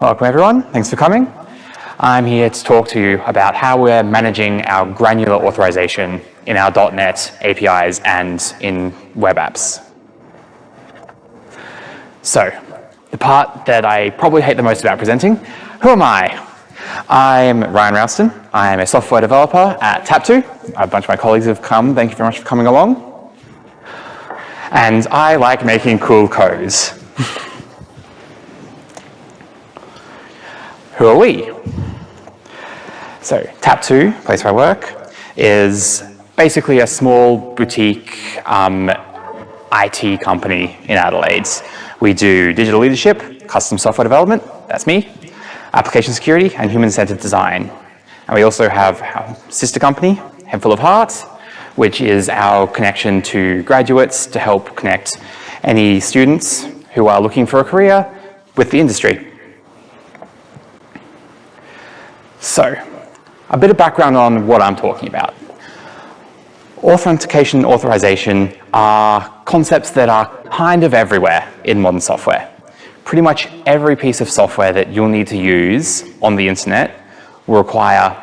Welcome everyone, thanks for coming. I'm here to talk to you about how we're managing our granular authorization in our .NET APIs and in web apps. So, the part that I probably hate the most about presenting, who am I? I'm Ryan Rowston. I'm a software developer at Tap2. A bunch of my colleagues have come, thank you very much for coming along. And I like making cool codes. Who are we? So Tap2, place where I work, is basically a small boutique IT company in Adelaide. We do digital leadership, custom software development, that's me, application security, and human-centered design. And we also have our sister company, Headful of Heart, which is our connection to graduates to help connect any students who are looking for a career with the industry. So, a bit of background on what I'm talking about. Authentication and authorization are concepts that are kind of everywhere in modern software. Pretty much every piece of software that you'll need to use on the internet will require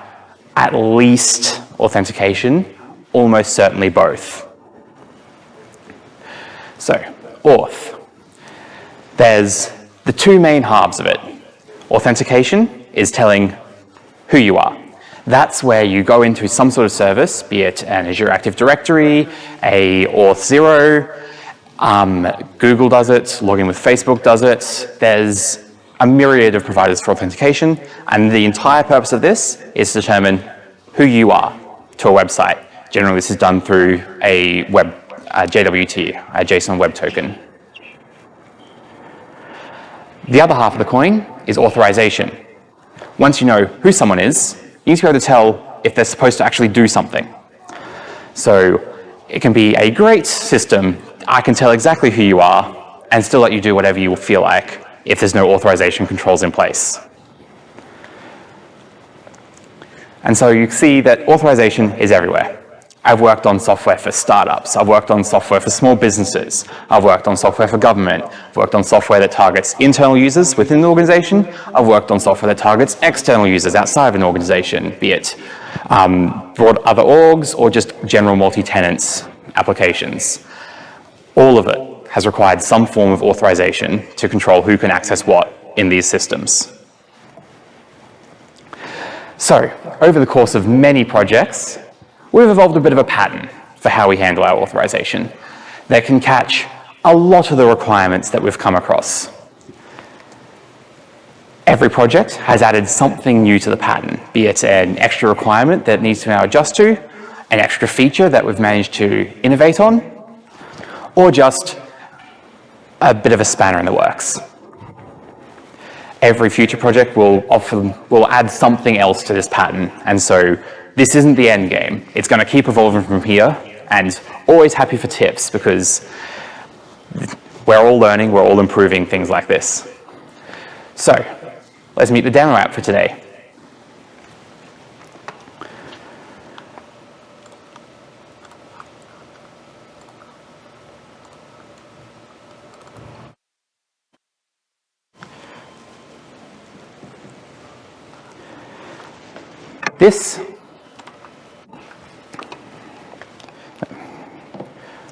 at least authentication, almost certainly both. So, Auth. There's the two main halves of it. Authentication is telling who you are. That's where you go into some sort of service, be it an Azure Active Directory, a Auth0, Google does it, login with Facebook does it. There's a myriad of providers for authentication, and the entire purpose of this is to determine who you are to a website. Generally, this is done through a JWT, a JSON Web Token. The other half of the coin is authorization. Once you know who someone is, you need to be able to tell if they're supposed to actually do something. So it can be a great system. I can tell exactly who you are and still let you do whatever you feel like if there's no authorization controls in place. And so you see that authorization is everywhere. I've worked on software for startups. I've worked on software for small businesses. I've worked on software for government. I've worked on software that targets internal users within the organization. I've worked on software that targets external users outside of an organization, be it broad other orgs or just general multi-tenants applications. All of it has required some form of authorization to control who can access what in these systems. So, over the course of many projects, we've evolved a bit of a pattern for how we handle our authorization that can catch a lot of the requirements that we've come across. Every project has added something new to the pattern, be it an extra requirement that needs to now adjust to, an extra feature that we've managed to innovate on, or just a bit of a spanner in the works. Every future project will add something else to this pattern, and so this isn't the end game. It's going to keep evolving from here, and always happy for tips because we're all learning, we're all improving things like this. So, let's meet the demo app for today.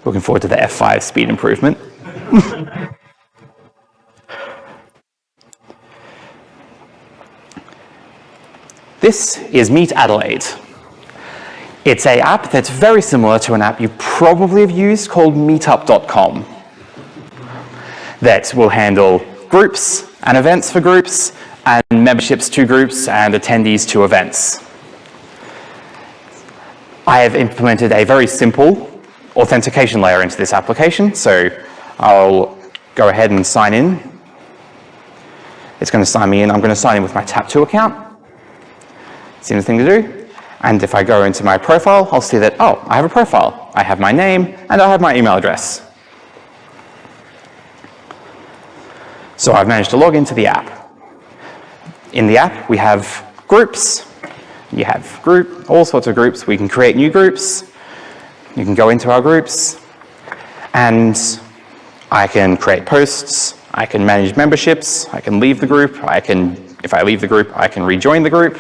Looking forward to the F5 speed improvement. This is Meet Adelaide. It's an app that's very similar to an app you probably have used called meetup.com that will handle groups and events for groups and memberships to groups and attendees to events. I have implemented a very simple authentication layer into this application, so I'll go ahead and sign in. It's going to sign me in. I'm going to sign in with my Tap2 account. Seamless thing to do. And if I go into my profile, I'll see that, oh, I have a profile. I have my name, and I have my email address. So I've managed to log into the app. In the app, we have groups. You have all sorts of groups. We can create new groups. You can go into our groups, and I can create posts, I can manage memberships, I can leave the group, if I leave the group, I can rejoin the group.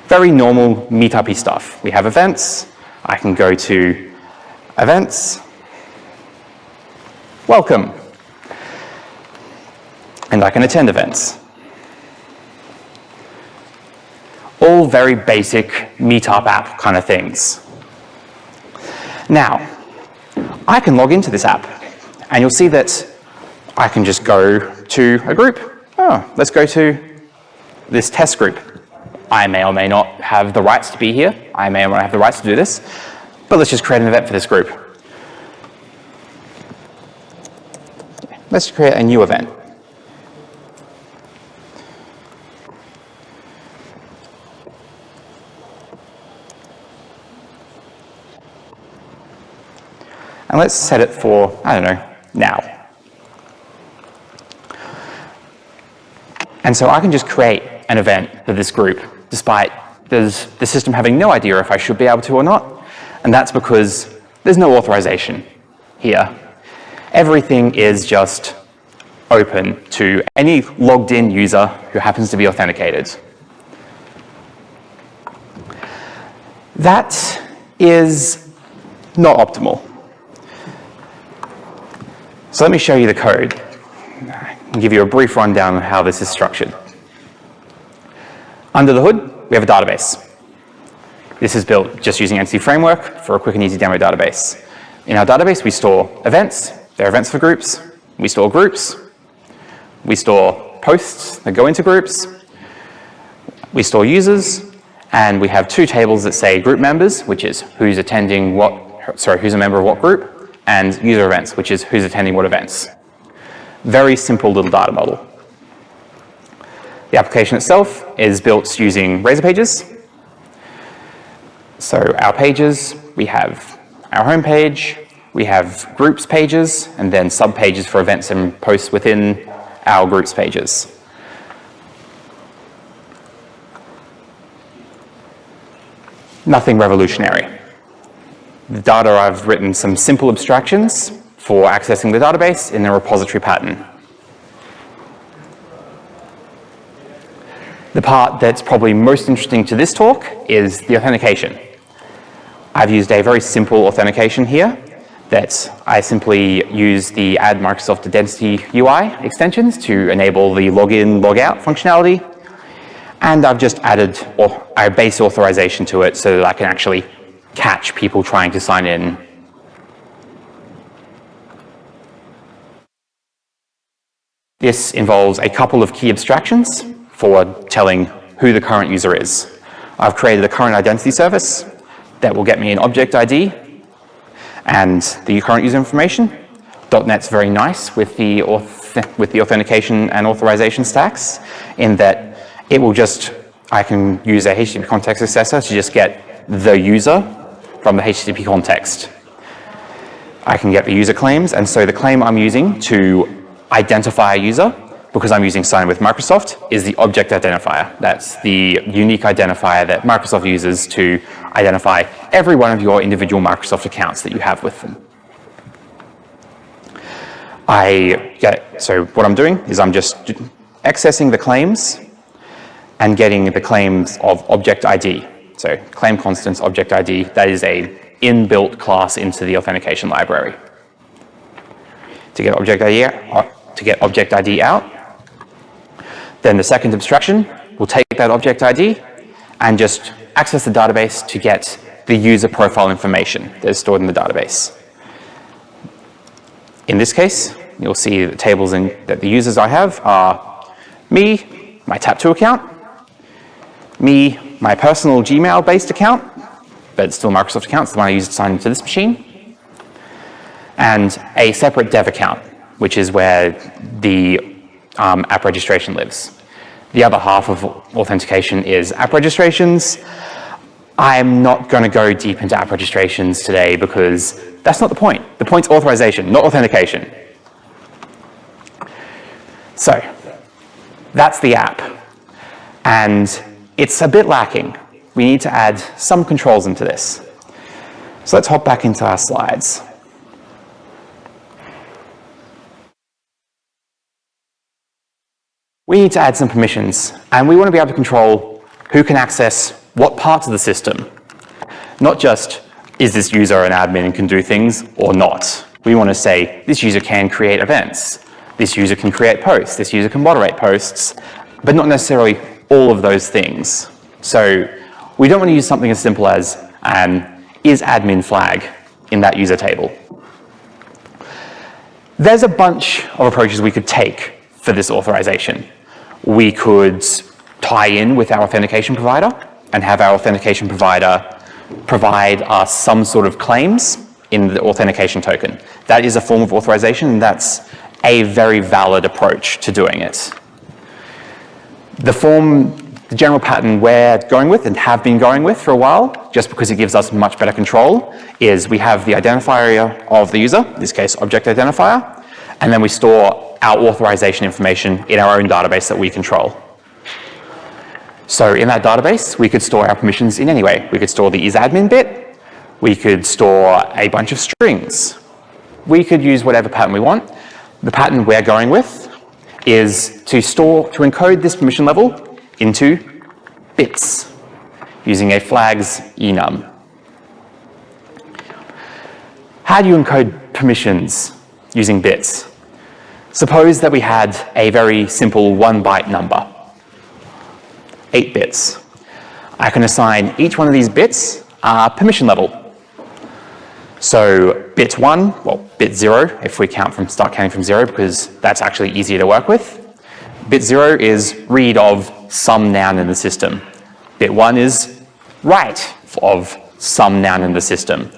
Very normal meetup-y stuff. We have events, I can go to events, welcome, and I can attend events. All very basic meetup app kind of things. Now, I can log into this app, and you'll see that I can just go to a group. Oh, let's go to this test group. I may or may not have the rights to be here. I may or may not have the rights to do this, but let's just create an event for this group. Let's create a new event. And let's set it for, I don't know, now. And so I can just create an event for this group, despite the system having no idea if I should be able to or not. And that's because there's no authorization here. Everything is just open to any logged in user who happens to be authenticated. That is not optimal. So let me show you the code and give you a brief rundown of how this is structured. Under the hood, we have a database. This is built just using Entity Framework for a quick and easy demo database. In our database, we store events. There are events for groups. We store groups. We store posts that go into groups. We store users. And we have two tables that say group members, which is who's attending who's a member of what group, and user events, which is who's attending what events. Very simple little data model. The application itself is built using Razor pages. So our pages, we have our home page, we have groups pages, and then sub-pages for events and posts within our groups pages. Nothing revolutionary. The data, I've written some simple abstractions for accessing the database in a repository pattern. The part that's probably most interesting to this talk is the authentication. I've used a very simple authentication here that I simply use the Add Microsoft Identity UI extensions to enable the login, logout functionality. And I've just added a base authorization to it so that I can actually catch people trying to sign in. This involves a couple of key abstractions for telling who the current user is. I've created a current identity service that will get me an object ID and the current user information. .NET's very nice with the authentication and authorization stacks in that it will I can use a HTTP context accessor to just get the user from the HTTP context. I can get the user claims, and so the claim I'm using to identify a user, because I'm using Sign with Microsoft, is the object identifier. That's the unique identifier that Microsoft uses to identify every one of your individual Microsoft accounts that you have with them. So what I'm doing is I'm just accessing the claims and getting the claims of object ID. So claim constants object ID, that is a inbuilt class into the authentication library. To get object ID out, then the second abstraction will take that object ID and just access the database to get the user profile information that is stored in the database. In this case, you'll see the tables that the users I have are me, my Tap2 account, me, my personal Gmail-based account, but it's still a Microsoft account, it's the one I use to sign into this machine, and a separate dev account, which is where the app registration lives. The other half of authentication is app registrations. I'm not going to go deep into app registrations today because that's not the point. The point's authorization, not authentication. So that's the app. And it's a bit lacking. We need to add some controls into this. So let's hop back into our slides. we need to add some permissions, and we want to be able to control who can access what parts of the system. Not just, is this user an admin and can do things or not? We want to say, this user can create events, this user can create posts, this user can moderate posts, but not necessarily all of those things. So we don't want to use something as simple as an isAdmin flag in that user table. There's a bunch of approaches we could take for this authorization. We could tie in with our authentication provider and have our authentication provider provide us some sort of claims in the authentication token. That is a form of authorization, and that's a very valid approach to doing it. The general pattern we're going with and have been going with for a while, just because it gives us much better control, is we have the identifier of the user, in this case object identifier, and then we store our authorization information in our own database that we control. So in that database, we could store our permissions in any way. We could store the isAdmin bit, we could store a bunch of strings. We could use whatever pattern we want. The pattern we're going with is to encode this permission level into bits using a flag's enum. How do you encode permissions using bits? Suppose that we had a very simple 1-byte number, 8 bits. I can assign each one of these bits a permission level. So bit 1, well, bit 0, if we start counting from 0, because that's actually easier to work with. Bit 0 is read of some noun in the system. Bit 1 is write of some noun in the system.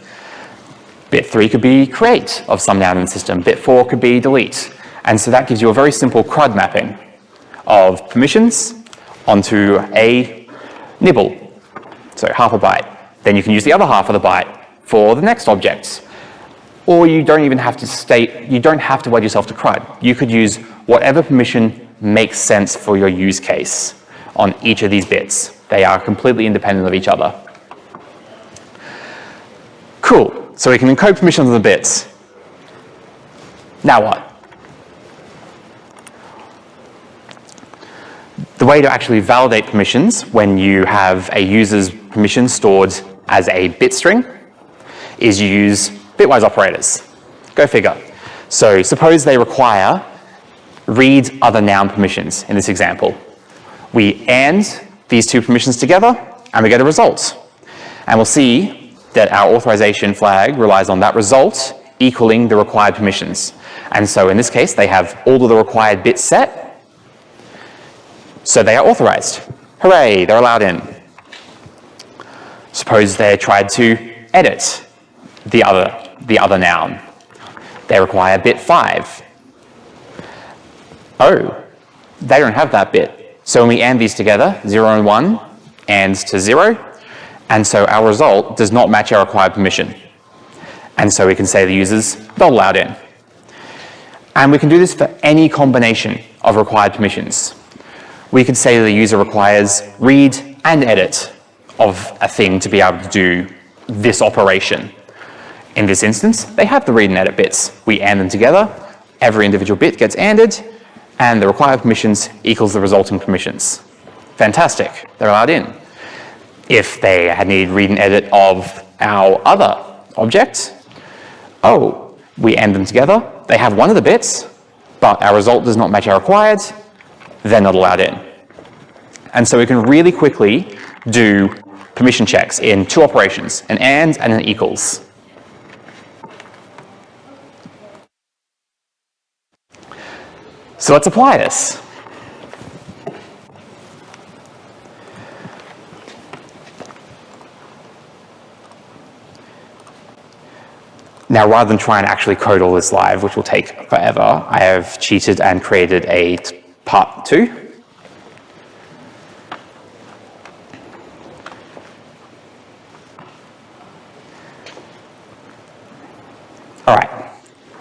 Bit 3 could be create of some noun in the system. Bit 4 could be delete. And so that gives you a very simple CRUD mapping of permissions onto a nibble, so half a byte. Then you can use the other half of the byte for the next object. Or you don't even have to you don't have to weld yourself to CRUD. You could use whatever permission makes sense for your use case on each of these bits. They are completely independent of each other. Cool, so we can encode permissions on the bits. Now what? The way to actually validate permissions when you have a user's permission stored as a bit string is you use bitwise operators. Go figure. So suppose they require read other noun permissions in this example. We AND these two permissions together and we get a result. And we'll see that our authorization flag relies on that result equaling the required permissions. And so in this case, they have all of the required bits set. So they are authorized. Hooray, they're allowed in. Suppose they tried to edit the other noun. They require bit 5. Oh, they don't have that bit. So when we AND these together, 0 and 1 ANDs to 0, and so our result does not match our required permission. And so we can say the user's not allowed in. And we can do this for any combination of required permissions. We could say the user requires read and edit of a thing to be able to do this operation. In this instance, they have the read and edit bits. We AND them together, every individual bit gets ANDed, and the required permissions equals the resulting permissions. Fantastic, they're allowed in. If they had needed read and edit of our other object, oh, we AND them together, they have one of the bits, but our result does not match our required, they're not allowed in. And so we can really quickly do permission checks in two operations, an AND and an equals. So let's apply this. Now, rather than try and actually code all this live, which will take forever, I have cheated and created a part 2. All right,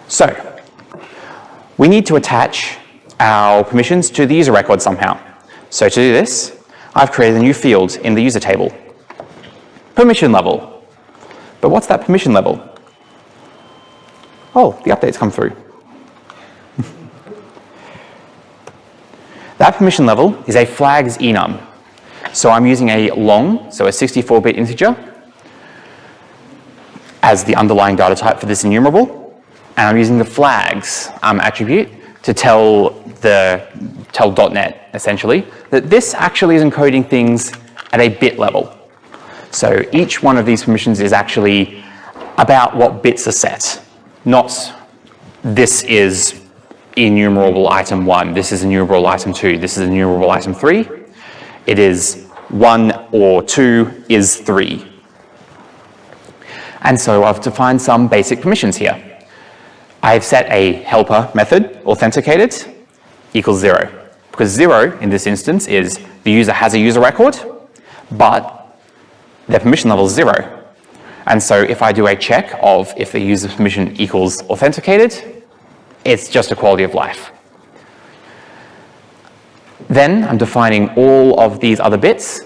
so we need to attach our permissions to the user record somehow. So to do this, I've created a new field in the user table, permission level. But what's that permission level? Oh, the update's come through. That permission level is a flags enum. So I'm using a long, so a 64-bit integer, as the underlying data type for this enumerable, and I'm using the flags attribute to tell .NET, essentially, that this actually is encoding things at a bit level. So each one of these permissions is actually about what bits are set, not this is enumerable item 1, this is enumerable item 2, this is enumerable item 3. It is 1 or 2 is 3. And so I've defined some basic permissions here. I've set a helper method, authenticated, equals 0. Because 0 in this instance is the user has a user record, but their permission level is 0. And so if I do a check of if the user permission equals authenticated, it's just a quality of life. Then I'm defining all of these other bits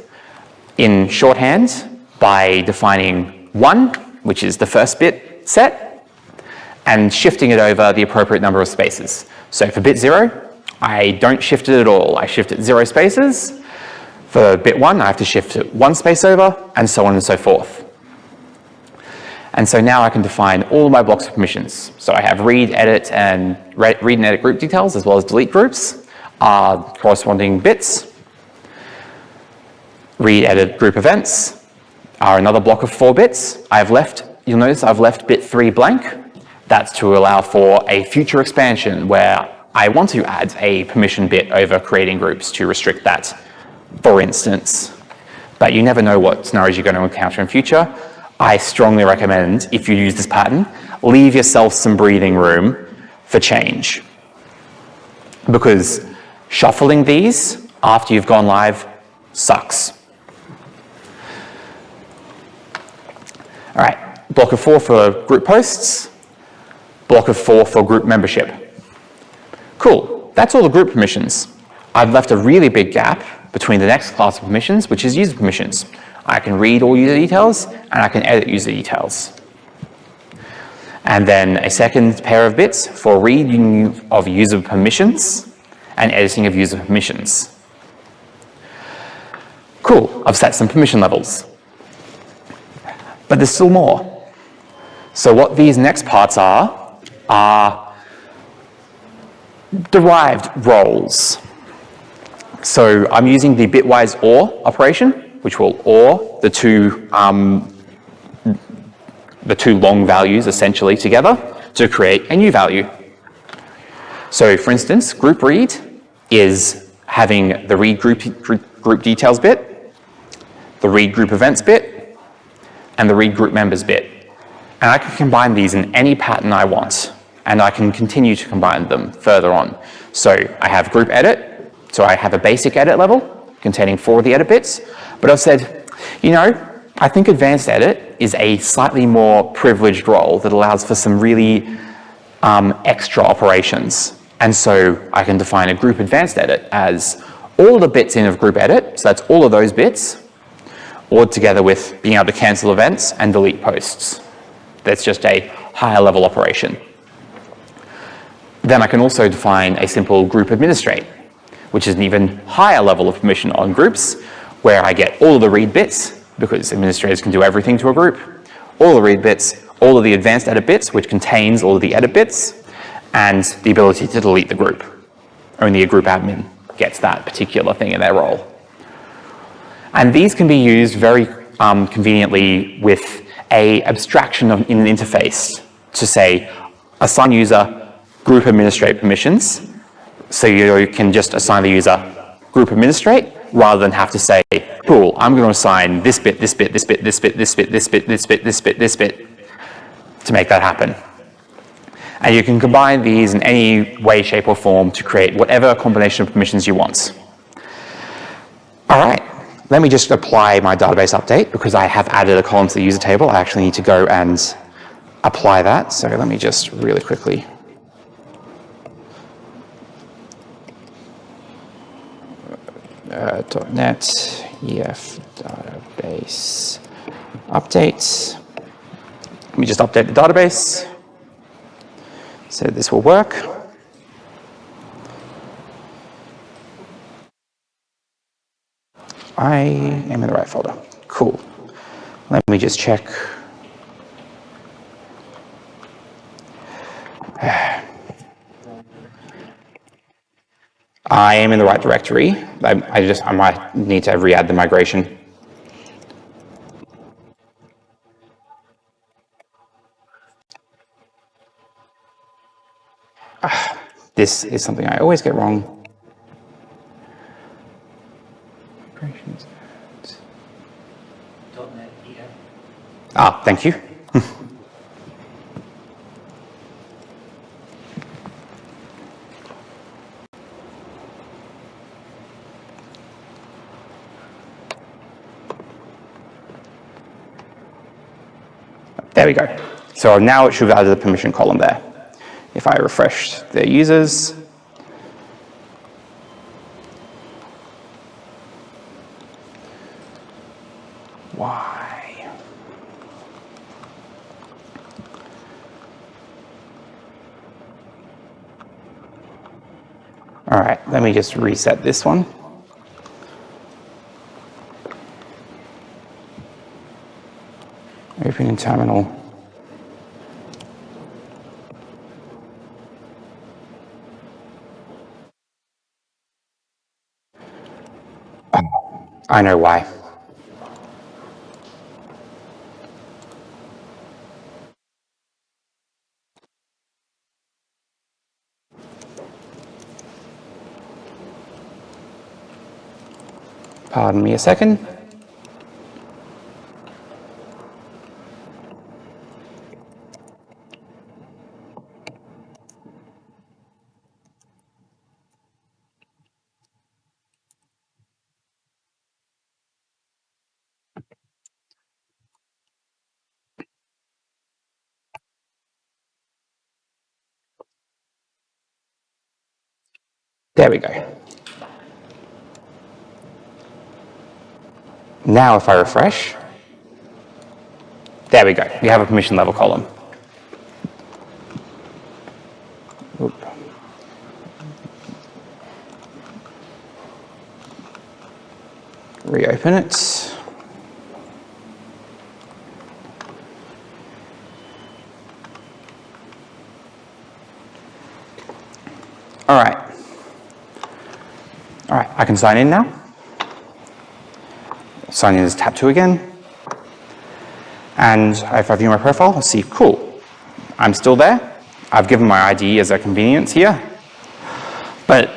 in shorthand by defining 1, which is the first bit set, and shifting it over the appropriate number of spaces. So for bit 0, I don't shift it at all. I shift it 0 spaces. For bit 1, I have to shift it 1 space over, and so on and so forth. And so now I can define all my blocks of permissions. So I have read, edit, and group details, as well as delete groups, corresponding bits. Read, edit, group events are another block of 4 bits. You'll notice I've left bit 3 blank. That's to allow for a future expansion where I want to add a permission bit over creating groups to restrict that, for instance. But you never know what scenarios you're going to encounter in future. I strongly recommend, if you use this pattern, leave yourself some breathing room for change. Because shuffling these after you've gone live sucks. All right, block of 4 for group posts, block of 4 for group membership. Cool, that's all the group permissions. I've left a really big gap between the next class of permissions, which is user permissions. I can read all user details, and I can edit user details. And then a second pair of bits for reading of user permissions and editing of user permissions. Cool, I've set some permission levels. But there's still more. So what these next parts are derived roles. So I'm using the bitwise OR operation, which will OR the two long values essentially together to create a new value. So for instance, group read is having the read group details bit, the read group events bit, and the read group members bit. And I can combine these in any pattern I want, and I can continue to combine them further on. So I have group edit, so I have a basic edit level containing 4 of the edit bits, but I've said, you know, I think advanced edit is a slightly more privileged role that allows for some really extra operations. And so I can define a group advanced edit as all the bits in of group edit, so that's all of those bits, ORed together with being able to cancel events and delete posts. That's just a higher level operation. Then I can also define a simple group administrate, which is an even higher level of permission on groups, where I get all of the read bits, because administrators can do everything to a group, all the read bits, all of the advanced edit bits, which contains all of the edit bits, and the ability to delete the group. Only a group admin gets that particular thing in their role. And these can be used very conveniently with an abstraction in an interface to say, assign user group administrate permissions, so you can just assign the user group administrate, rather than have to say, cool, I'm going to assign this bit, this bit, this bit, this bit, this bit, this bit, this bit, this bit, this bit, to make that happen. And you can combine these in any way, shape, or form to create whatever combination of permissions you want. All right, let me just apply my database update, because I have added a column to the user table. I actually need to go and apply that. So let me just really quickly. .NET EF database update. Let me just update the database. So this will work. I am in the right folder. Cool. Let me just check. I am in the right directory. I might need to re-add the migration. This is something I always get wrong. Ah, thank you. There we go. So now it should have added the permission column there. If I refresh the users, why? All right, let me just reset this one. Open in terminal. Oh, I know why. Pardon me a second. There we go. Now if I refresh, there we go. We have a permission level column. Oop. Reopen it. All right. All right, I can sign in now. Sign in as tab 2 again. And if I view my profile, I'll see, cool, I'm still there. I've given my ID as a convenience here. But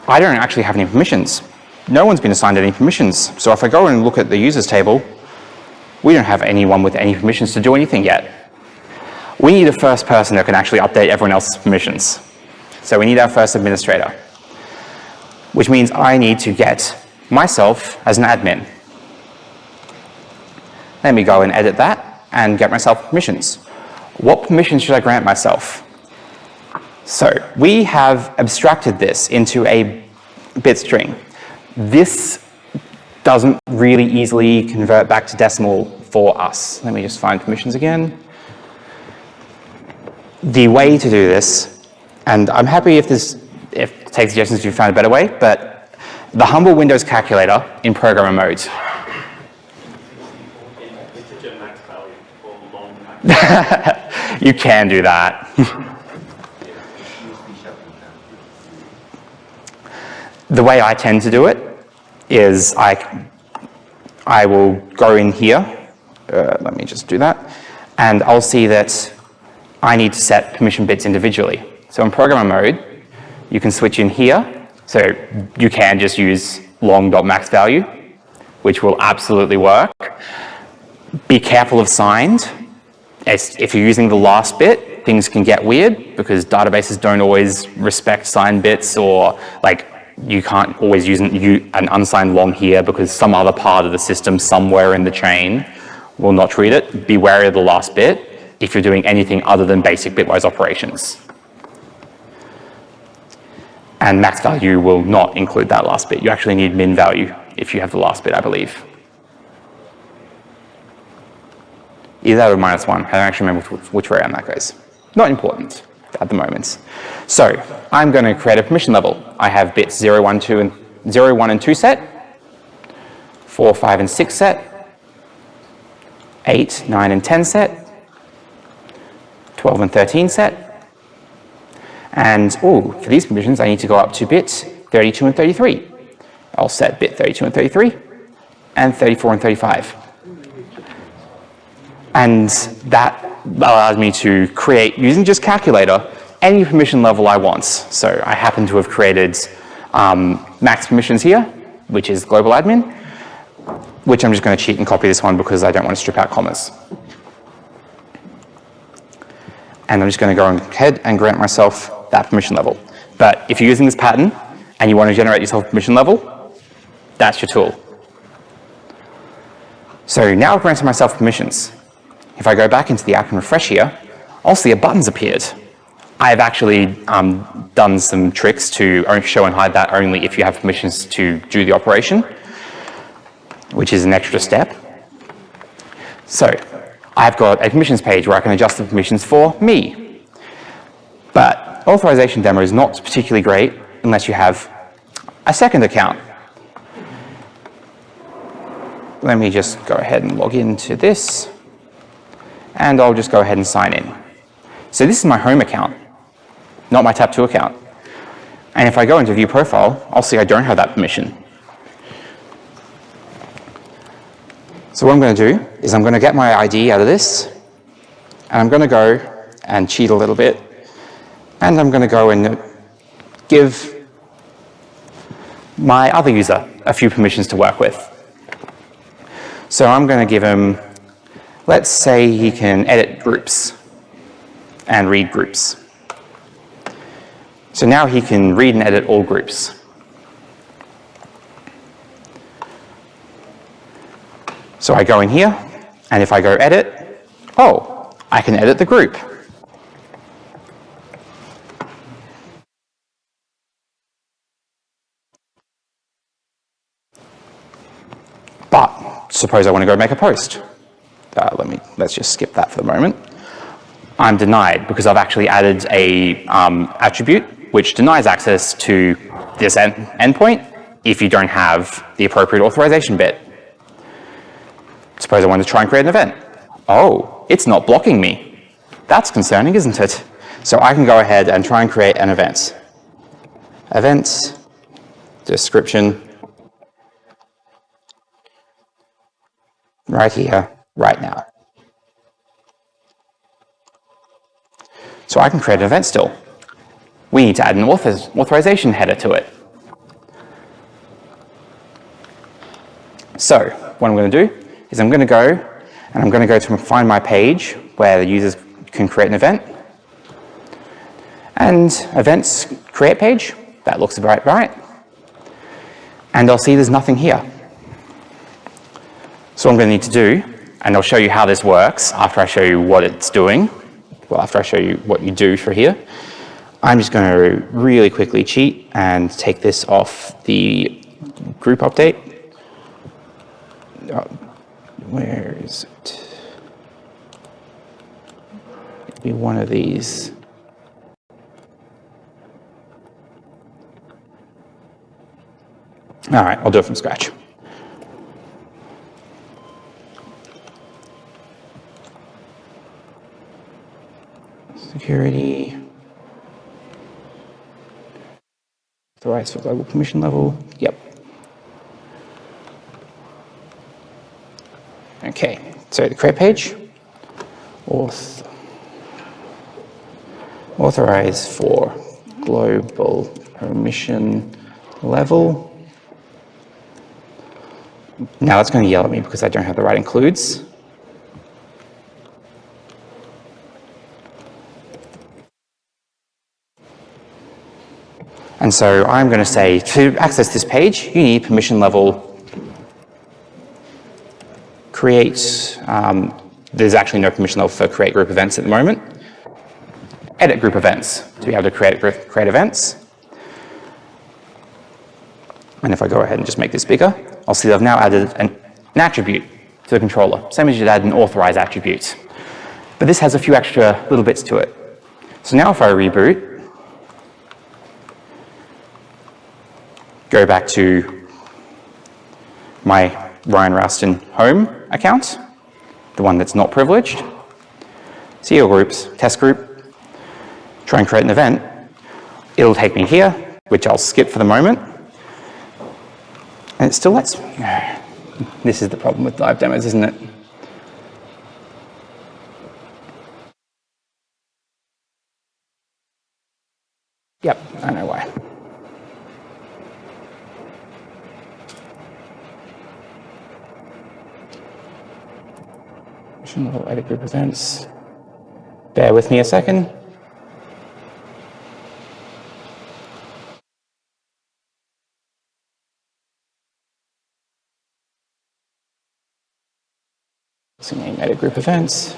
I don't actually have any permissions. No one's been assigned any permissions. So if I go and look at the users table, we don't have anyone with any permissions to do anything yet. We need a first person that can actually update everyone else's permissions. So we need our first administrator, which means I need to get myself as an admin. Let me go and edit that and get myself permissions. What permissions should I grant myself? So we have abstracted this into a bit string. This doesn't really easily convert back to decimal for us. Let me just find permissions again. The way to do this, and I'm happy if take suggestions if you found a better way, but the humble Windows calculator in programmer mode. You can do that. The way I tend to do it is I will go in here, let me just do that, and I'll see that I need to set permission bits individually. So in programmer mode, you can switch in here, so you can just use long.maxValue, which will absolutely work. Be careful of signed. If you're using the last bit, things can get weird because databases don't always respect signed bits, or like you can't always use an unsigned long here because some other part of the system somewhere in the chain will not treat it. Be wary of the last bit if you're doing anything other than basic bitwise operations. And max value will not include that last bit. You actually need min value if you have the last bit, I believe. Either that or -1. I don't actually remember which way around that goes. Not important at the moment. So I'm going to create a permission level. I have bits 0, 1, 2, and 0, 1, and 2 set. 4, 5, and 6 set, 8, 9, and 10 set, 12 and 13 set, and for these permissions I need to go up to bit 32 and 33. I'll set bit 32 and 33, and 34 and 35. And that allows me to create, using just calculator, any permission level I want. So I happen to have created max permissions here, which is global admin, which I'm just going to cheat and copy this one because I don't want to strip out commas. And I'm just going to go ahead and grant myself that permission level. But if you're using this pattern and you want to generate yourself a permission level, that's your tool. So now I've granted myself permissions. If I go back into the app and refresh here, I'll see a button's appeared. I've actually done some tricks to show and hide that only if you have permissions to do the operation, which is an extra step. So I've got a permissions page where I can adjust the permissions for me. But authorization demo is not particularly great unless you have a second account. Let me just go ahead and log into this, and I'll just go ahead and sign in. So this is my home account, not my Tab2 account. And if I go into view profile, I'll see I don't have that permission. So what I'm going to do is I'm going to get my ID out of this, and I'm going to go and cheat a little bit, and I'm going to go and give my other user a few permissions to work with. So I'm going to give him, let's say he can edit groups and read groups. So now he can read and edit all groups. So I go in here, and if I go edit, I can edit the group. But suppose I want to go make a post. Let's just skip that for the moment. I'm denied because I've actually added a attribute which denies access to this endpoint if you don't have the appropriate authorization bit. Suppose I want to try and create an event. It's not blocking me. That's concerning, isn't it? So I can go ahead and try and create an event. Event, description, right here, right now. So I can create an event still. We need to add an authorization header to it. So what I'm going to do is I'm going to go and I'm going to go to find my page where the users can create an event. And events create page, that looks about right. And I'll see there's nothing here. So what I'm going to need to do, and I'll show you how this works after I show you what it's doing, well, after I show you what you do for here, I'm just going to really quickly cheat and take this off the group update. Where is it? It'll be one of these. All right, I'll do it from scratch. Security. Authorized for global permission level. Yep. Okay, so the create page. Authorize for global permission level. Now it's going to yell at me because I don't have the right includes. And so I'm going to say, to access this page, you need permission level create. There's actually no permission level for create group events at the moment. Edit group events to be able to create events. And if I go ahead and just make this bigger, I'll see that I've now added an attribute to the controller, same as you'd add an authorized attribute. But this has a few extra little bits to it. So now if I reboot, go back to my Ryan Rowston home account, the one that's not privileged. See your groups, test group, try and create an event. It'll take me here, which I'll skip for the moment. And it still lets me. This is the problem with live demos, isn't it? Yep, I know why. Mission level edit group events. Bear with me a second. Name edit group events.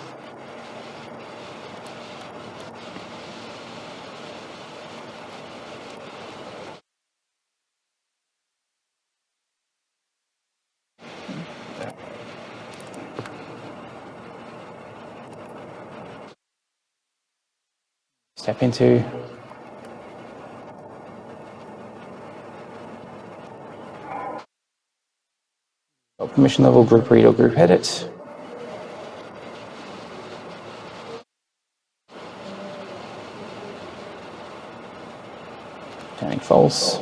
Step into permission level, group read or group edit. Turning false.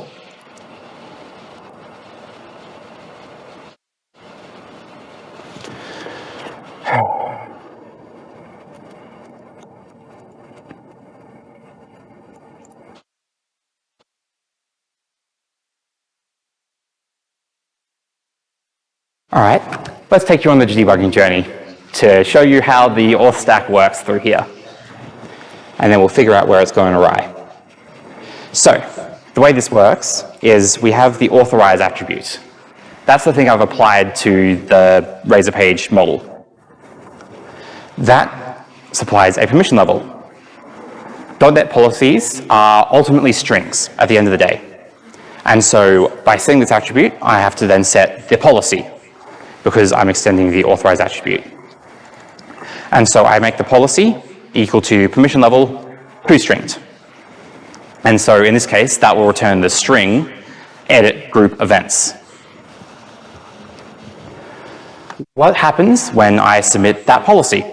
All right, let's take you on the debugging journey to show you how the auth stack works through here. And then we'll figure out where it's going awry. So, the way this works is we have the Authorize attribute. That's the thing I've applied to the Razor page model. That supplies a permission level. .NET policies are ultimately strings at the end of the day. And so by setting this attribute, I have to then set the policy because I'm extending the Authorize attribute. And so I make the policy equal to permission level toStringed. And so in this case, that will return the string edit group events. What happens when I submit that policy?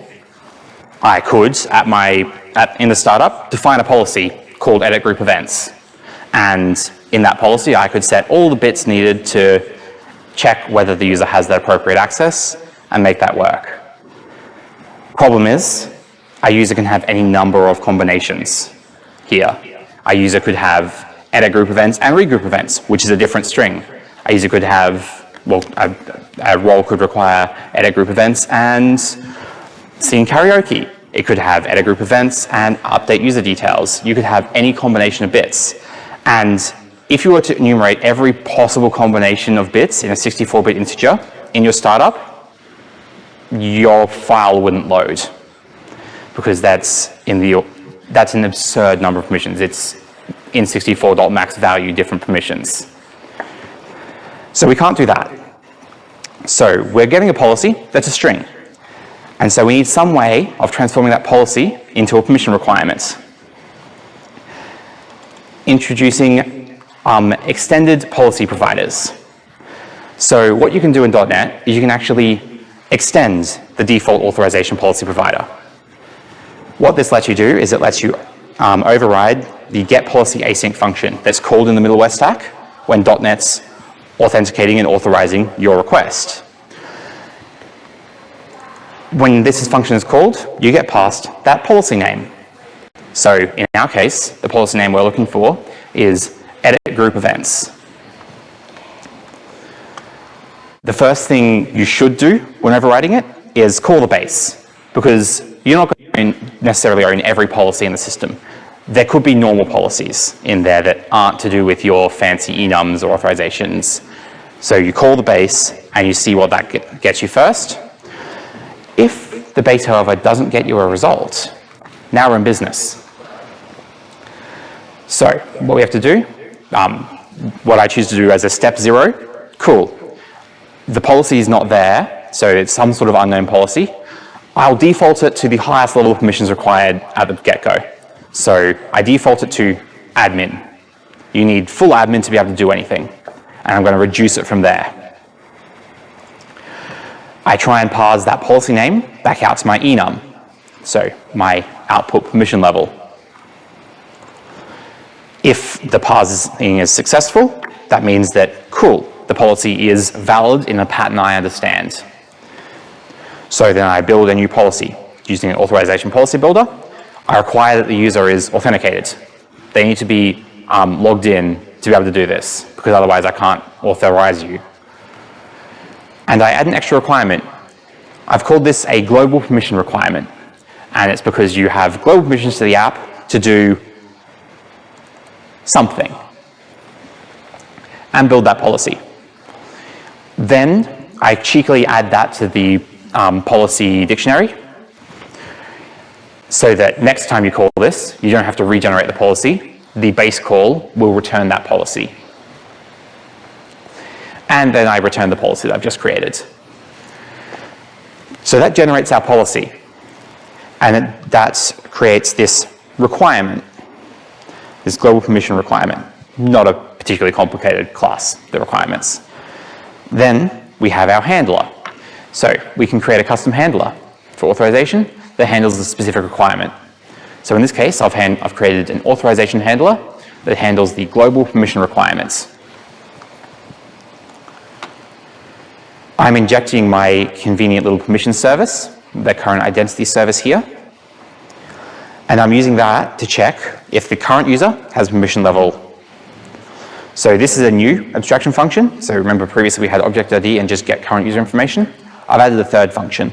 I could, in the startup, define a policy called edit group events. And in that policy, I could set all the bits needed to check whether the user has the appropriate access and make that work. Problem is, a user can have any number of combinations here. A user could have edit group events and read group events, which is a different string. A user could have, well, a role could require edit group events and sing karaoke. It could have edit group events and update user details. You could have any combination of bits. And if you were to enumerate every possible combination of bits in a 64-bit integer in your startup, your file wouldn't load because that's an absurd number of permissions. It's in 64.max value different permissions. So we can't do that. So we're getting a policy that's a string. And so we need some way of transforming that policy into a permission requirement. Introducing extended policy providers. So what you can do in .NET is you can actually extend the default authorization policy provider. What this lets you do is it lets you override the getPolicyAsync function that's called in the middleware stack when .NET's authenticating and authorizing your request. When this function is called, you get passed that policy name. So in our case, the policy name we're looking for is edit group events. The first thing you should do when overriding it is call the base, because you're not going to necessarily own every policy in the system. There could be normal policies in there that aren't to do with your fancy enums or authorizations. So you call the base and you see what that gets you first. If the base, however, doesn't get you a result, now we're in business. So what we have to do, what I choose to do as a step 0, cool. The policy is not there, so it's some sort of unknown policy. I'll default it to the highest level of permissions required at the get-go. So I default it to admin. You need full admin to be able to do anything. And I'm going to reduce it from there. I try and parse that policy name back out to my enum, so my output permission level. If the parsing is successful, that means that, cool, the policy is valid in a pattern I understand. So then I build a new policy using an authorization policy builder. I require that the user is authenticated. They need to be logged in to be able to do this, because otherwise I can't authorize you. And I add an extra requirement. I've called this a global permission requirement. And it's because you have global permissions to the app to do something and build that policy. Then I cheekily add that to the policy dictionary so that next time you call this, you don't have to regenerate the policy. The base call will return that policy. And then I return the policy that I've just created. So that generates our policy. And that creates this requirement, this global permission requirement. Not a particularly complicated class, the requirements. Then we have our handler. So we can create a custom handler for authorization that handles a specific requirement. So in this case, I've created an authorization handler that handles the global permission requirements. I'm injecting my convenient little permission service, the current identity service here. And I'm using that to check if the current user has permission level. So this is a new abstraction function. So remember previously we had object ID and just get current user information. I've added a third function.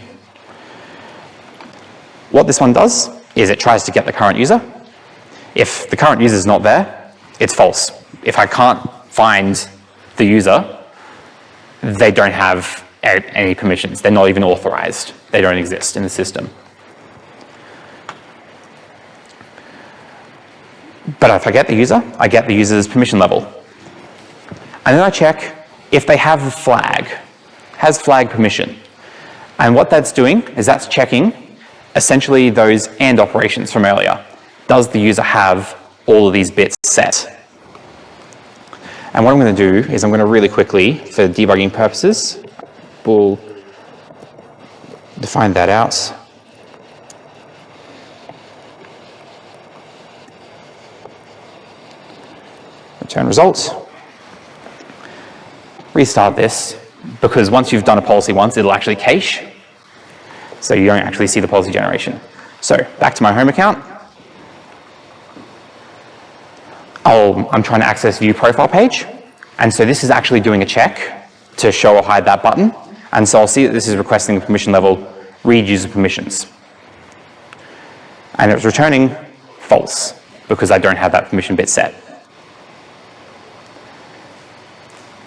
What this one does is it tries to get the current user. If the current user is not there, it's false. If I can't find the user, they don't have any permissions. They're not even authorized. They don't exist in the system. But if I get the user's permission level. And then I check if they have a flag, has flag permission. And what that's doing is that's checking essentially those AND operations from earlier. Does the user have all of these bits set? And what I'm going to do is I'm going to really quickly, for debugging purposes, we'll define that out. Return results. Restart this, because once you've done a policy once, it'll actually cache. So you don't actually see the policy generation. So back to my home account. I'm trying to access view profile page. And so this is actually doing a check to show or hide that button. And so I'll see that this is requesting the permission level, read user permissions. And it's returning false because I don't have that permission bit set.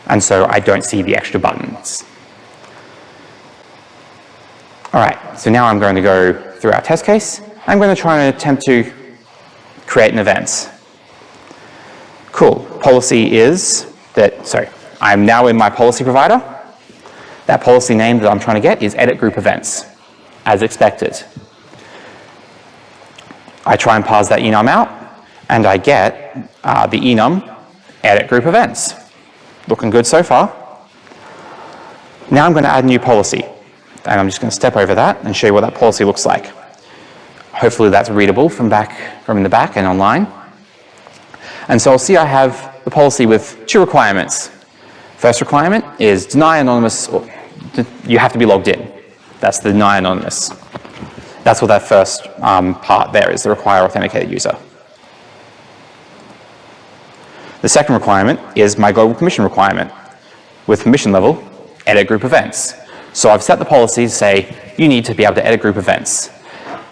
And so I don't see the extra buttons. All right, so now I'm going to go through our test case. I'm going to try and attempt to create an event. Cool, policy is that, sorry, I'm now in my policy provider. That policy name that I'm trying to get is edit group events, as expected. I try and parse that enum out, and I get the enum edit group events. Looking good so far. Now I'm going to add a new policy. And I'm just going to step over that and show you what that policy looks like. Hopefully that's readable from in the back and online. And so I'll see I have the policy with two requirements. First requirement is deny anonymous, or you have to be logged in. That's the deny anonymous. That's what that first part there is, the require authenticated user. The second requirement is my global permission requirement with permission level, edit group events. So I've set the policy to say you need to be able to edit group events.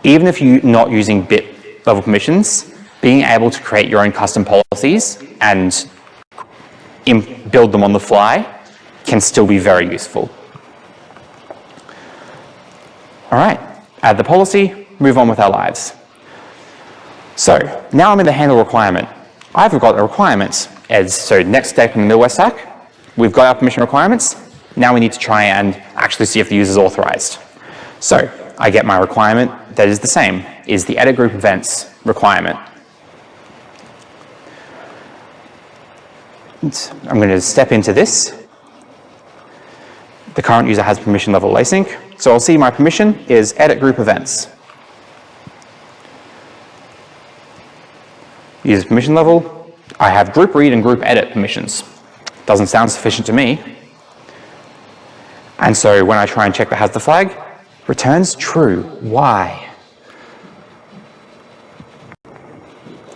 Even if you're not using bit level permissions, being able to create your own custom policies and build them on the fly can still be very useful. All right, add the policy, move on with our lives. So now I'm in the handle requirement. I've got a requirement so next step in the middleware stack, we've got our permission requirements. Now we need to try and actually see if the user is authorized. So I get my requirement that is the same, is the edit group events requirement. And I'm going to step into this. the current user has permission level async. So I'll see my permission is edit group events. User permission level, I have group read and group edit permissions. Doesn't sound sufficient to me. And so when I try and check the has the flag, returns true. Why?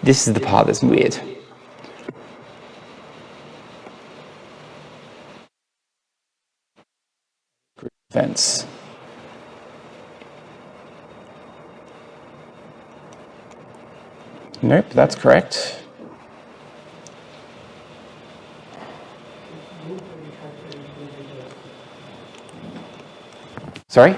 This is the part that's weird. Group events. Nope, that's correct. Sorry?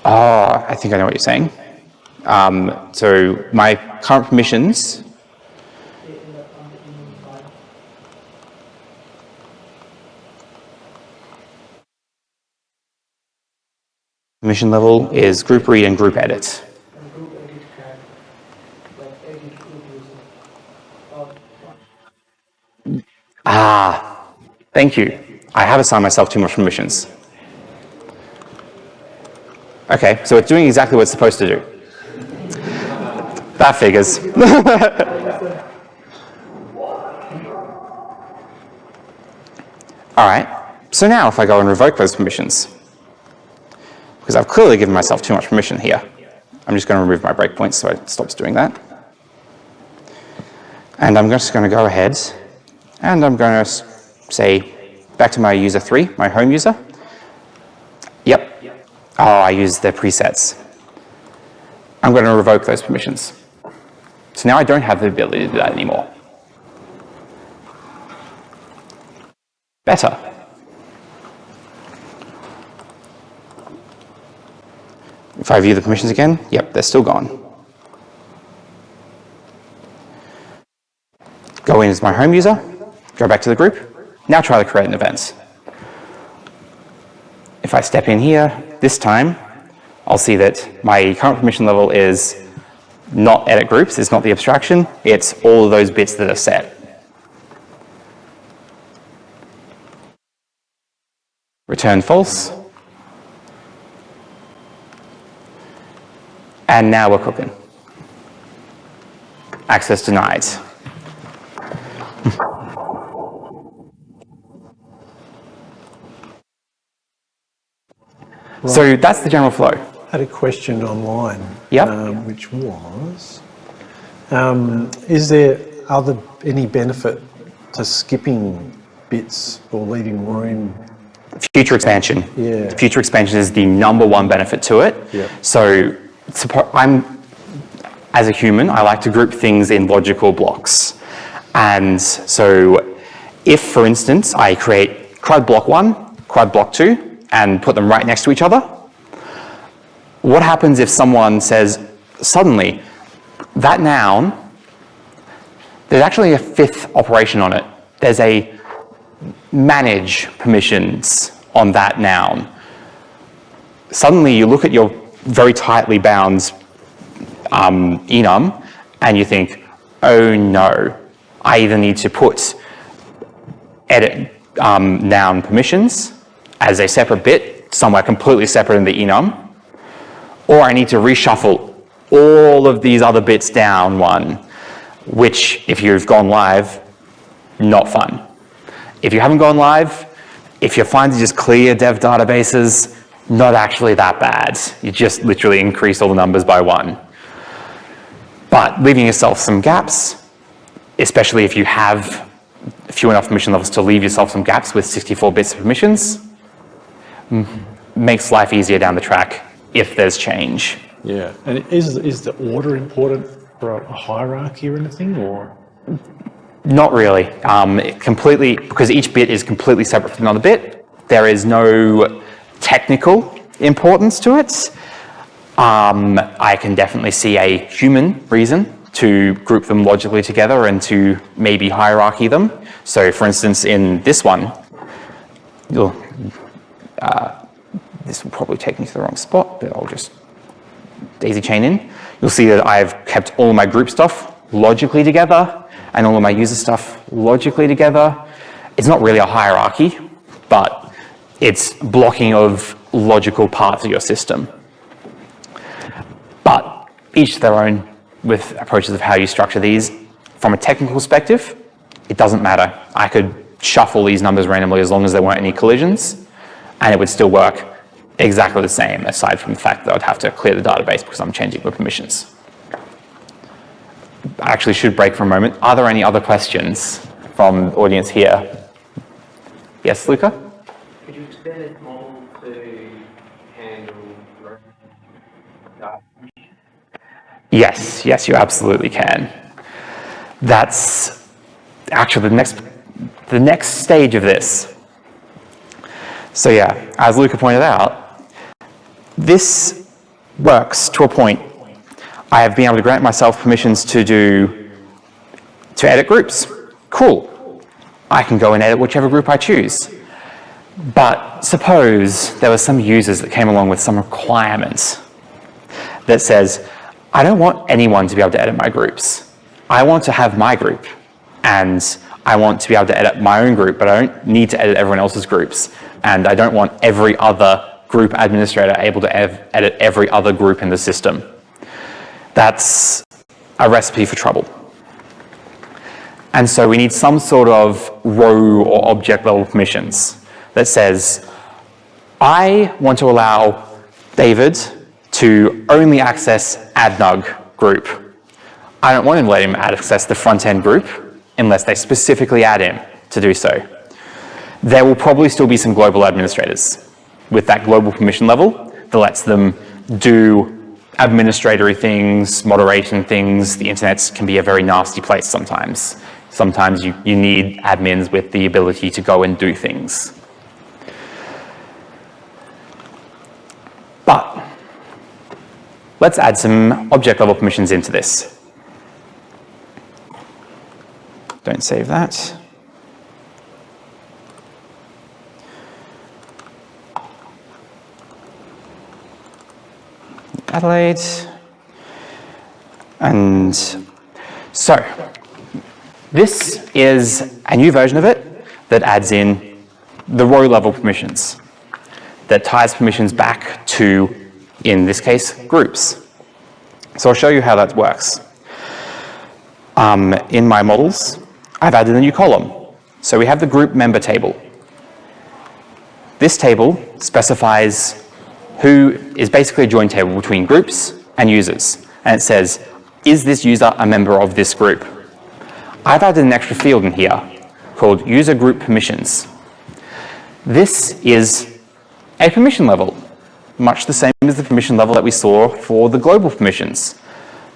Oh, I think I know what you're saying. So my current permissions. Permission level is group read and group edit. Ah, thank you. I have assigned myself too much permissions. Okay, so it's doing exactly what it's supposed to do. That figures. All right, so now if I go and revoke those permissions, because I've clearly given myself too much permission here, I'm just going to remove my breakpoints so it stops doing that. And I'm just going to go ahead and I'm going to say back to my user 3, my home user. Yep. Oh, I used their presets. I'm going to revoke those permissions. So now I don't have the ability to do that anymore. Better. If I view the permissions again, yep, they're still gone. Go in as my home user, go back to the group, now try to create an event. If I step in here, this time, I'll see that my current permission level is not edit groups, it's not the abstraction, it's all of those bits that are set. Return false. And now we're cooking. Access denied. So that's the general flow. I had a question online, Yep. which was, is there any benefit to skipping bits or leaving room? Future expansion. Yeah. Future expansion is the #1 benefit to it. Yeah. So as a human, I like to group things in logical blocks. And so if, for instance, I create CRUD block 1, CRUD block 2, and put them right next to each other, what happens if someone says, suddenly, that noun, there's actually a 5th operation on it. There's a manage permissions on that noun. Suddenly you look at your very tightly bound enum and you think, oh no, I either need to put edit noun permissions as a separate bit, somewhere completely separate in the enum, or I need to reshuffle all of these other bits down one, which if you've gone live, not fun. If you haven't gone live, if you're finding just clear dev databases, not actually that bad. You just literally increase all the numbers by 1. But leaving yourself some gaps, especially if you have few enough permission levels to leave yourself some gaps with 64 bits of permissions, makes life easier down the track if there's change. Yeah, and is the order important for a hierarchy or anything, or? Not really. Completely, because each bit is completely separate from another bit, there is no technical importance to it. I can definitely see a human reason to group them logically together and to maybe hierarchy them. So for instance, in this one, this will probably take me to the wrong spot, but I'll just daisy chain in. You'll see that I've kept all of my group stuff logically together and all of my user stuff logically together. It's not really a hierarchy, but it's blocking of logical parts of your system. But each their own with approaches of how you structure these. From a technical perspective, it doesn't matter. I could shuffle these numbers randomly as long as there weren't any collisions, and it would still work exactly the same, aside from the fact that I'd have to clear the database because I'm changing the permissions. I actually should break for a moment. Are there any other questions from the audience here? Yes, Luca? Could you expand this model to handle data? Yes, you absolutely can. That's actually the next stage of this. So yeah, as Luca pointed out, this works to a point. I have been able to grant myself permissions to edit groups. Cool. I can go and edit whichever group I choose. But suppose there were some users that came along with some requirements that says, I don't want anyone to be able to edit my groups. I want to have my group, and I want to be able to edit my own group, but I don't need to edit everyone else's groups. And I don't want every other group administrator able to edit every other group in the system. That's a recipe for trouble. And so we need some sort of row or object level permissions that says, I want to allow David to only access adnug group. I don't want to let him access the front end group unless they specifically add him to do so. There will probably still be some global administrators with that global permission level that lets them do administratory things, moderation things. The internet can be a very nasty place sometimes. Sometimes you need admins with the ability to go and do things. But let's add some object level permissions into this. Don't save that. Adelaide. And so this is a new version of it that adds in the row level permissions, that ties permissions back to, in this case, groups. So I'll show you how that works. In my models, I've added a new column. So we have the group member table. This table specifies who is basically a join table between groups and users. And it says, is this user a member of this group? I've added an extra field in here called user group permissions. This is a permission level, much the same as the permission level that we saw for the global permissions.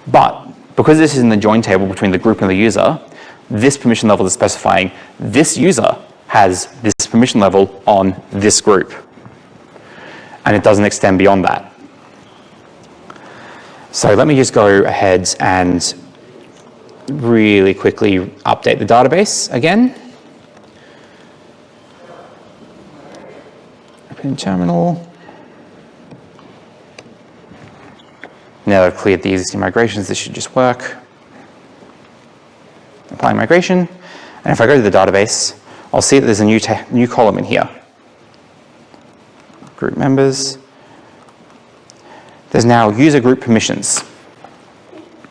But because this is in the join table between the group and the user, this permission level is specifying this user has this permission level on this group. And it doesn't extend beyond that. So let me just go ahead and really quickly update the database again. Open terminal. Now that I've cleared the existing migrations, this should just work. Apply migration. And if I go to the database, I'll see that there's a new column in here. Group members. There's now user group permissions.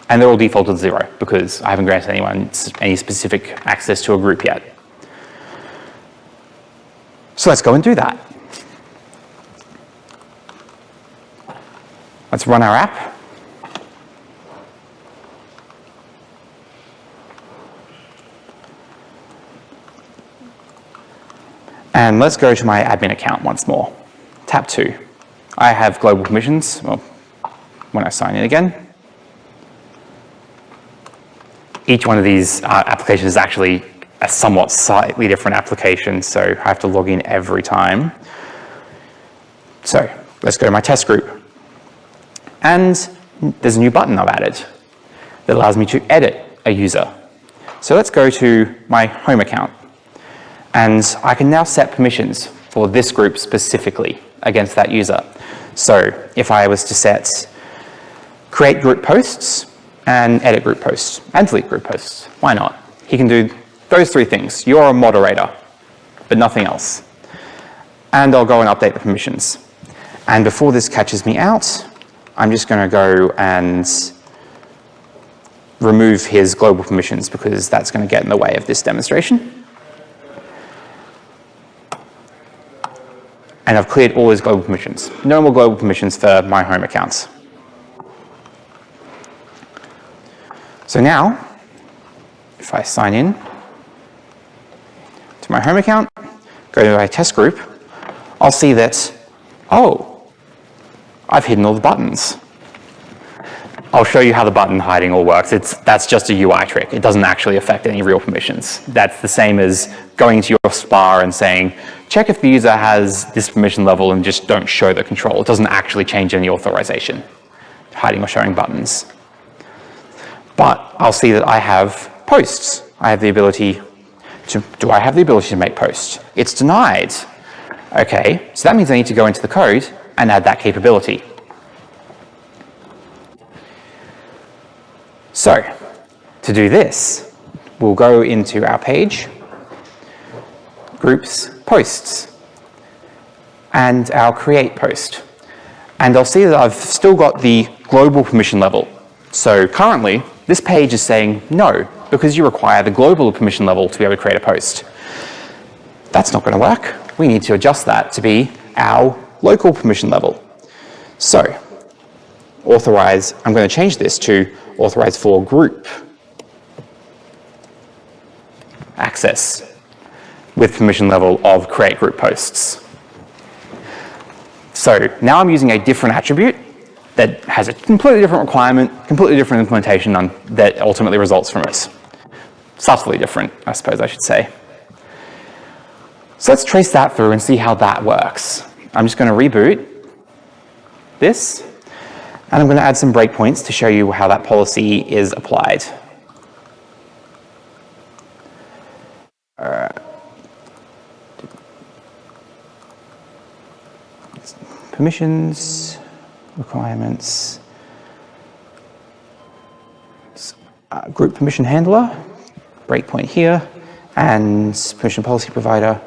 And they're all defaulted 0 because I haven't granted anyone any specific access to a group yet. So let's go and do that. Let's run our app. And let's go to my admin account once more. Tab 2. I have global permissions, well, when I sign in again. Each one of these applications is actually a somewhat slightly different application, so I have to log in every time. So let's go to my test group. And there's a new button I've added that allows me to edit a user. So let's go to my home account. And I can now set permissions for this group specifically against that user. So if I was to set create group posts and edit group posts and delete group posts. Why not? He can do those three things. You're a moderator, but nothing else. And I'll go and update the permissions. And before this catches me out, I'm just going to go and remove his global permissions because that's going to get in the way of this demonstration. And I've cleared all his global permissions. No more global permissions for my home accounts. So now, if I sign in to my home account, go to my test group, I'll see that, oh, I've hidden all the buttons. I'll show you how the button hiding all works. That's just a UI trick. It doesn't actually affect any real permissions. That's the same as going to your SPA and saying, check if the user has this permission level and just don't show the control. It doesn't actually change any authorization, hiding or showing buttons. But I'll see that I have posts. I have the ability to, do I have the ability to make posts? It's denied. Okay, so that means I need to go into the code and add that capability. So, to do this, we'll go into our page, groups, posts, and our create post. And I'll see that I've still got the global permission level. So currently, this page is saying no, because you require the global permission level to be able to create a post. That's not going to work. We need to adjust that to be our local permission level. So, authorize, I'm going to change this to authorize for group access with permission level of create group posts. So now I'm using a different attribute that has a completely different requirement, completely different implementation that ultimately results from it. Subtly different, I suppose I should say. So let's trace that through and see how that works. I'm just going to reboot this, and I'm going to add some breakpoints to show you how that policy is applied. Permissions, requirements, group permission handler, breakpoint here, and permission policy provider,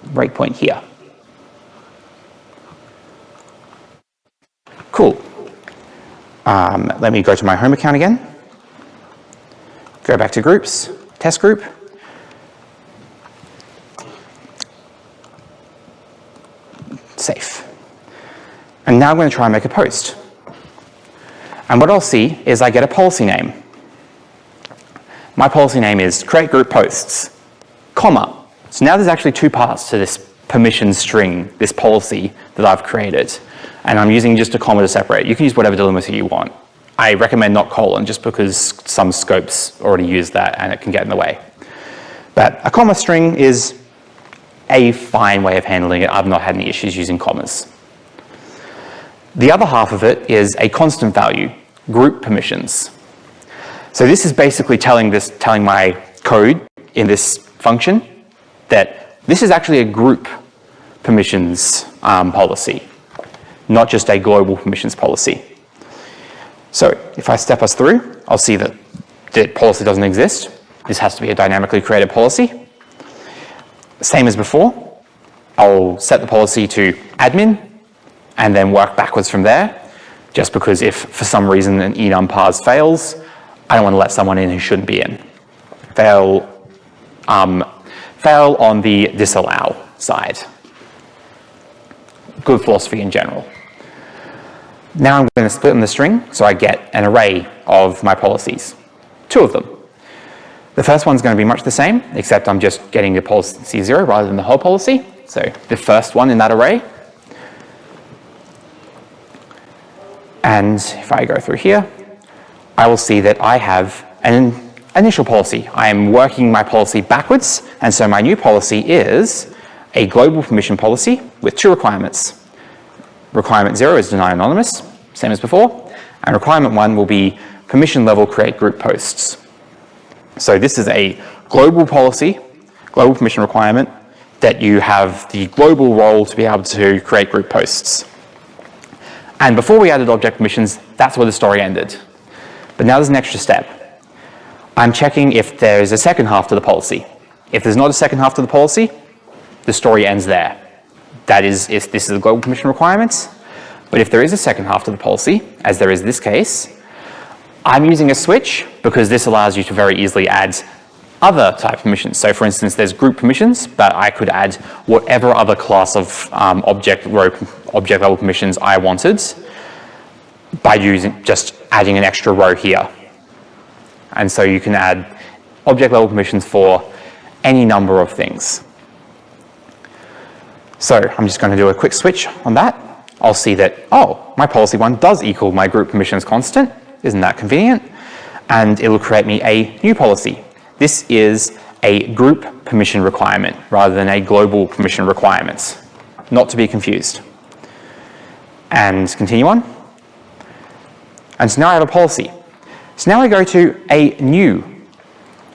breakpoint here. Cool. Let me go to my home account again. Go back to groups, test group. Safe. And now I'm going to try and make a post. And what I'll see is I get a policy name. My policy name is create group posts, comma. So now there's actually two parts to this permission string, this policy that I've created. And I'm using just a comma to separate. You can use whatever delimiter you want. I recommend not colon, just because some scopes already use that and it can get in the way. But a comma string is a fine way of handling it. I've not had any issues using commas. The other half of it is a constant value, group permissions. So this is basically telling my code in this function that this is actually a group permissions policy, not just a global permissions policy. So if I step us through, I'll see that the policy doesn't exist. This has to be a dynamically created policy. Same as before, I'll set the policy to admin and then work backwards from there, just because if for some reason an enum parse fails, I don't want to let someone in who shouldn't be in. Fail on the disallow side. Good philosophy in general. Now I'm going to split in the string, so I get an array of my policies. Two of them. The first one's going to be much the same, except I'm just getting the policy 0 rather than the whole policy. So the first one in that array. And if I go through here, I will see that I have an initial policy. I am working my policy backwards, and so my new policy is a global permission policy with two requirements. Requirement 0 is deny anonymous, same as before, and requirement 1 will be permission level create group posts. So this is a global policy, global permission requirement, that you have the global role to be able to create group posts. And before we added object permissions, that's where the story ended. But now there's an extra step. I'm checking if there's a second half to the policy. If there's not a second half to the policy, the story ends there. That is, if this is a global permission requirement. But if there is a second half to the policy, as there is this case, I'm using a switch because this allows you to very easily add other type permissions. So for instance, there's group permissions, but I could add whatever other class of object level permissions I wanted by just adding an extra row here. And so you can add object level permissions for any number of things. So I'm just going to do a quick switch on that. I'll see that, oh, my policy one does equal my group permissions constant. Isn't that convenient? And it will create me a new policy. This is a group permission requirement rather than a global permission requirement. Not to be confused. And continue on. And so now I have a policy. So now I go to a new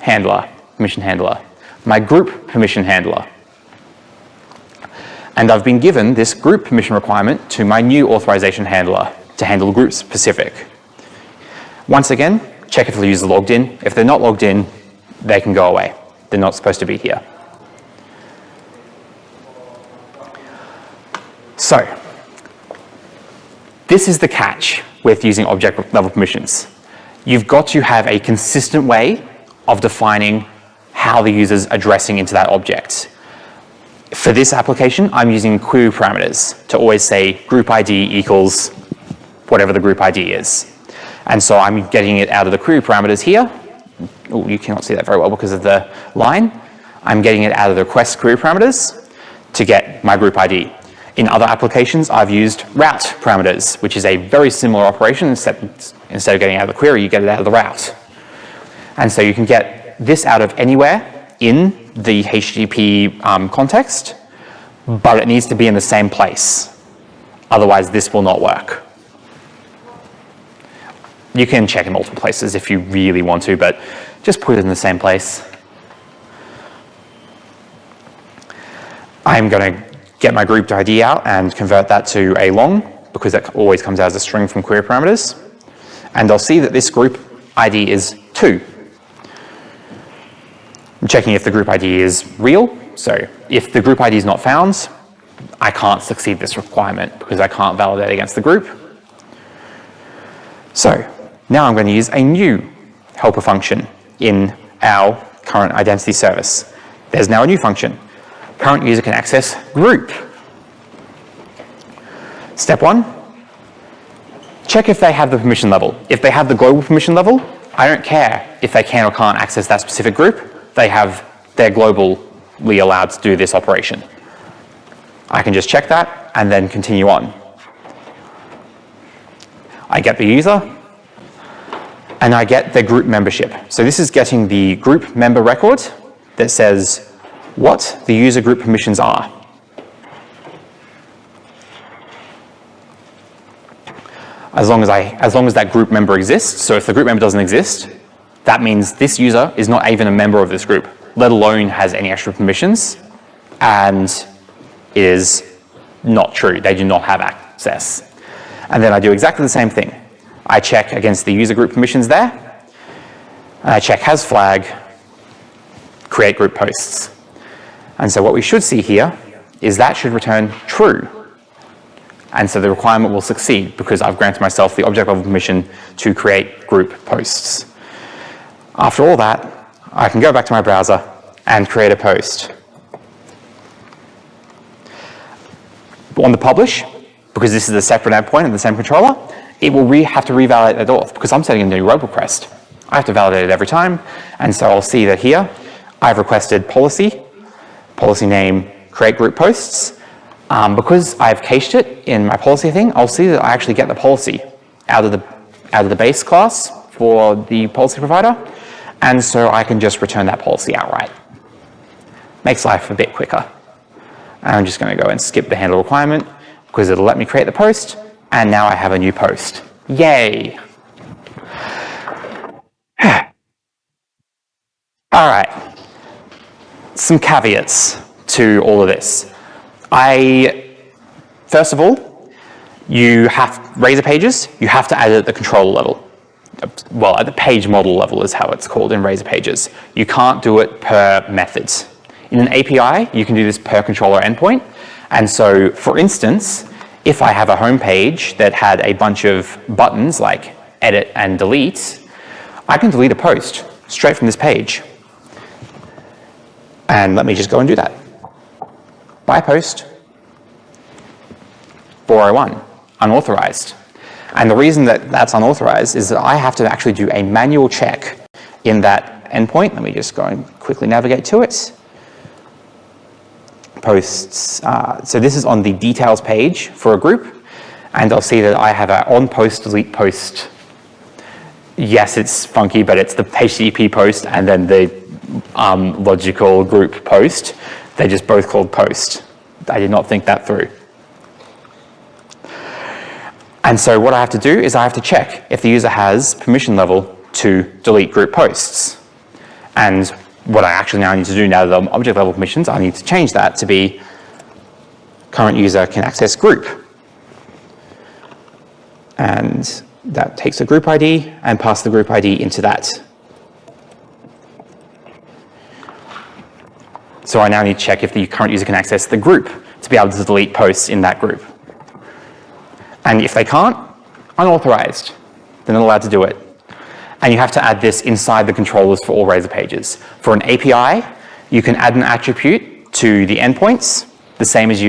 handler, permission handler, my group permission handler. And I've been given this group permission requirement to my new authorization handler to handle group specific. Once again, check if the user logged in. If they're not logged in, they can go away. They're not supposed to be here. So, this is the catch with using object level permissions. You've got to have a consistent way of defining how the user's addressing into that object. For this application, I'm using query parameters to always say group ID equals whatever the group ID is. And so I'm getting it out of the query parameters here. Oh, you cannot see that very well because of the line. I'm getting it out of the request query parameters to get my group ID. In other applications, I've used route parameters, which is a very similar operation. Instead of getting it out of the query, you get it out of the route. And so you can get this out of anywhere in the HTTP context, but it needs to be in the same place. Otherwise, this will not work. You can check in multiple places if you really want to, but just put it in the same place. I'm going to get my group ID out and convert that to a long, because that always comes out as a string from query parameters. And I'll see that this group ID is 2. I'm checking if the group ID is real. So if the group ID is not found, I can't succeed this requirement because I can't validate against the group. So now I'm going to use a new helper function in our current identity service. There's now a new function. Current user can access group. Step 1, check if they have the permission level. If they have the global permission level, I don't care if they can or can't access that specific group. They're globally allowed to do this operation. I can just check that and then continue on. I get the user and I get their group membership. So this is getting the group member record that says what the user group permissions are. As long as that group member exists. So if the group member doesn't exist, that means this user is not even a member of this group, let alone has any extra permissions, and is not true. They do not have access. And then I do exactly the same thing. I check against the user group permissions there, and I check has flag, create group posts. And so what we should see here is that should return true. And so the requirement will succeed because I've granted myself the object level permission to create group posts. After all that, I can go back to my browser and create a post. On the publish, because this is a separate endpoint and the same controller, it will have to revalidate that auth because I'm setting a new rope request. I have to validate it every time, and so I'll see that here I've requested policy name, create group posts. Because I've cached it in my policy thing, I'll see that I actually get the policy out of the base class for the policy provider, and so I can just return that policy outright. Makes life a bit quicker. I'm just going to go and skip the handle requirement because it'll let me create the post, and now I have a new post. Yay! All right. Some caveats to all of this. First of all, you have Razor pages, you have to add it at the controller level. Well, at the page model level is how it's called in Razor pages. You can't do it per method. In an API, you can do this per controller endpoint. And so, for instance, if I have a home page that had a bunch of buttons like edit and delete, I can delete a post straight from this page. And let me just go and do that. By post 401, unauthorized. And the reason that that's unauthorized is that I have to actually do a manual check in that endpoint. Let me just go and quickly navigate to it. Posts, so this is on the details page for a group, and I'll see that I have an on post, delete post. Yes, it's funky, but it's the HTTP post and then the logical group post. They're just both called post. I did not think that through. And so what I have to do is I have to check if the user has permission level to delete group posts. And what I actually now need to do, now that the object level permissions, I need to change that to be current user can access group. And that takes the group ID and pass the group ID into that. So I now need to check if the current user can access the group to be able to delete posts in that group. And if they can't, unauthorized. They're not allowed to do it. And you have to add this inside the controllers for all Razor pages. For an API, you can add an attribute to the endpoints, the same as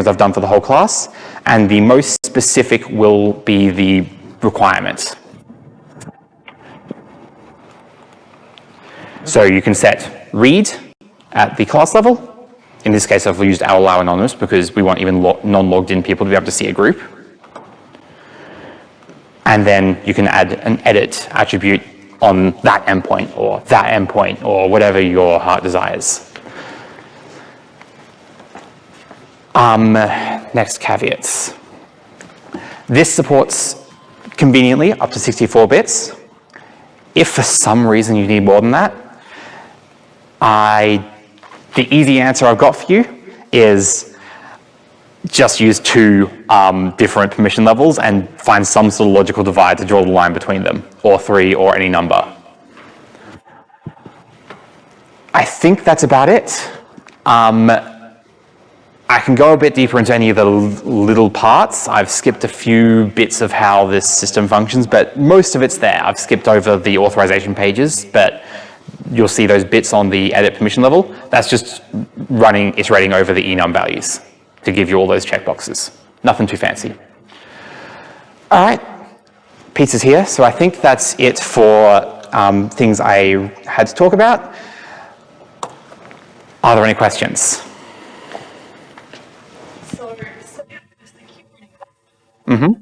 I've done for the whole class, and the most specific will be the requirement. So you can set read at the class level. In this case, I've used allow anonymous because we want even non-logged in people to be able to see a group. And then you can add an edit attribute on that endpoint or whatever your heart desires. Next caveats. This supports conveniently up to 64 bits. If for some reason you need more than that, the easy answer I've got for you is just use two different permission levels and find some sort of logical divide to draw the line between them, or 3 or any number. I think that's about it. I can go a bit deeper into any of the little parts. I've skipped a few bits of how this system functions, but most of it's there. I've skipped over the authorization pages, but you'll see those bits on the edit permission level. That's just iterating over the enum values to give you all those checkboxes. Nothing too fancy. All right, pizza's here. So I think that's it for things I had to talk about. Are there any questions? Mm-hmm.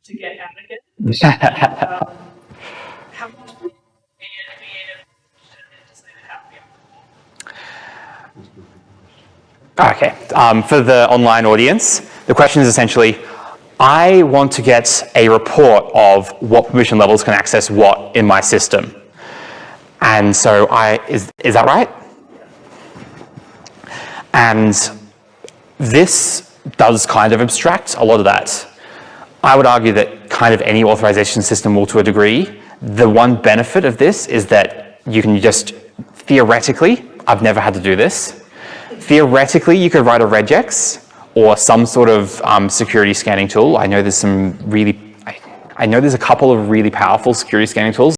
To get out again. How much Okay, for the online audience, the question is essentially, I want to get a report of what permission levels can access what in my system. And so is that right? And this does kind of abstract a lot of that. I would argue that kind of any authorization system will to a degree. The one benefit of this is that you can just, theoretically, I've never had to do this, theoretically you could write a regex or some sort of security scanning tool. I know there's some really, I know there's a couple of really powerful security scanning tools